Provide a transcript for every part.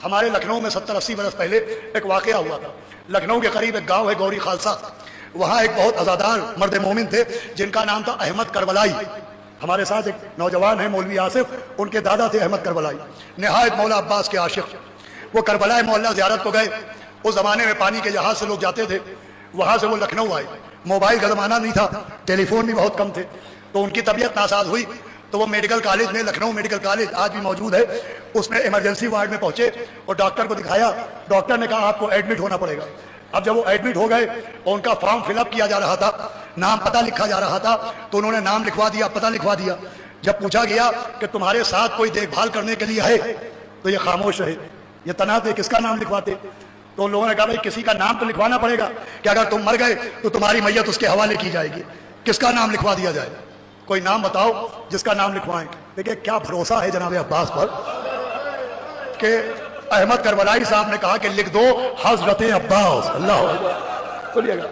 ہمارے لکھنؤ میں 70-80 برس پہلے ایک واقعہ ہوا تھا. لکھنؤ کے قریب ایک گاؤں ہے گوری خالصہ. وہاں ایک بہت عزادار مرد مومن تھے جن کا نام تھا احمد کربلائی. ہمارے ساتھ ایک نوجوان ہے مولوی آصف, ان کے دادا تھے احمد کربلائی, نہایت مولا عباس کے عاشق. وہ کربلا محلہ زیارت کو گئے. اس زمانے میں پانی کے جہاز سے لوگ جاتے تھے. وہاں سے وہ لکھنؤ آئے. موبائل کا زمانہ نہیں تھا, ٹیلی فون بھی بہت کم تھے. تو ان کی طبیعت ناساز ہوئی تو وہ میڈیکل کالج میں, لکھنؤ میڈیکل کالج آج بھی موجود ہے, اس میں ایمرجنسی وارڈ میں پہنچے اور ڈاکٹر کو دکھایا. ڈاکٹر نے کہا آپ کو ایڈمٹ ہونا پڑے گا. اب جب وہ ایڈمٹ ہو گئے اور ان کا فارم فل اپ کیا جا رہا تھا, نام پتہ لکھا جا رہا تھا, تو انہوں نے نام لکھوا دیا, پتہ لکھوا دیا. جب پوچھا گیا کہ تمہارے ساتھ کوئی دیکھ بھال کرنے کے لیے ہے, تو یہ خاموش رہے. یہ تنازع کس کا نام لکھواتے؟ تو لوگوں نے کہا بھائی کسی کا نام تو لکھوانا پڑے گا کہ اگر تم مر گئے تو تمہاری میت اس کے حوالے کی جائے گی. کس کا نام لکھوا دیا جائے؟ کوئی نام بتاؤ جس کا نام لکھوائیں. دیکھیں کیا بھروسہ ہے جناب عباس پر کہ احمد کربلائی صاحب نے کہا کہ لکھ دو حضرت عباس. اللہ اکبر. بولیے گا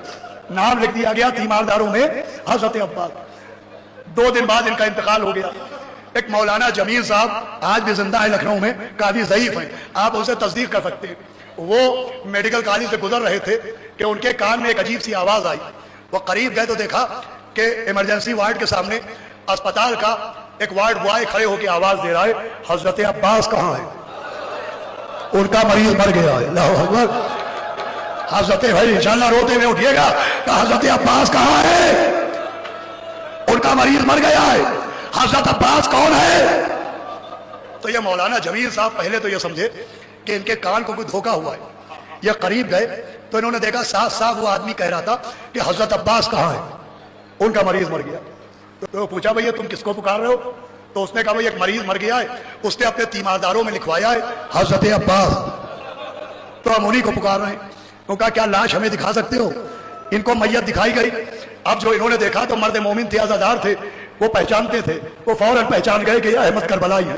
نام لکھ دیا گیا تیمارداروں میں حضرت عباس. 2 دن بعد ان کا انتقال ہو گیا. ایک مولانا جمیل صاحب آج بھی زندہ ہے لکھنؤ میں, کافی ضعیف ہیں, آپ اسے تصدیق کر سکتے ہیں. وہ میڈیکل کالج سے گزر رہے تھے کہ ان کے کان میں ایک عجیب سی آواز آئی. وہ قریب گئے تو دیکھا کہ ایمرجنسی وارڈ کے سامنے اسپتال کا ایک وارڈ بوائے کھڑے ہو کے آواز دے رہا ہے, حضرت عباس کہاں ہے؟ ان کا مریض مر گیا ہے. اللہ اکبر. حضرت بھائی انشاءاللہ روتے ہوئے اٹھیے گا کہ حضرت عباس کہاں ہے؟ ان کا مریض مر گیا ہے. حضرت عباس کون ہے؟ تو یہ مولانا جمیل صاحب پہلے تو یہ سمجھے کہ ان کے کان کو کوئی دھوکا ہوا ہے. یہ قریب گئے تو انہوں نے دیکھا صاف صاف وہ آدمی کہہ رہا تھا کہ حضرت عباس کہاں ہے؟ ان کا مریض مر گیا. تو پوچھا بھئی تم کس کو پکار رہے ہو؟ تو اس نے کہا بھئی ایک مریض مر گیا ہے, اس نے اپنے تیمارداروں میں لکھوایا ہے حضرت عباس, تو ہم انہی کو پکار رہے ہیں. تو کہا کیا لاش ہمیں دکھا سکتے ہو؟ ان کو میت دکھائی گئی. اب جو انہوں نے دیکھا تو مرد مومن تھے, عزادار تھے, وہ پہچانتے تھے. وہ فوراً پہچان گئے کہ یہ احمد کربلائی ہے.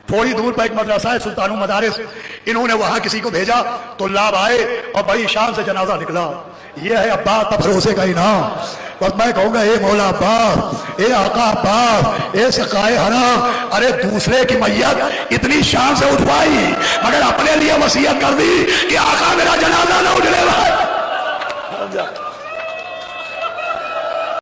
تھوڑی دور پر ایک مدرسہ ہے سلطان مدارس, انہوں نے وہاں کسی کو بھیجا, طلاب آئے اور بڑی شان سے جنازہ نکلا. یہ ہے عباس کا بھروسے کا انعام. بس میں کہوں گا اے مولا عباس, اے آقا عباس, اے سقائے حرام, ارے دوسرے کی میت اتنی شان سے اٹھوائی مگر اپنے لیے وصیت کر دی کہ آقا میرا جنازہ نہ اٹھنے والا.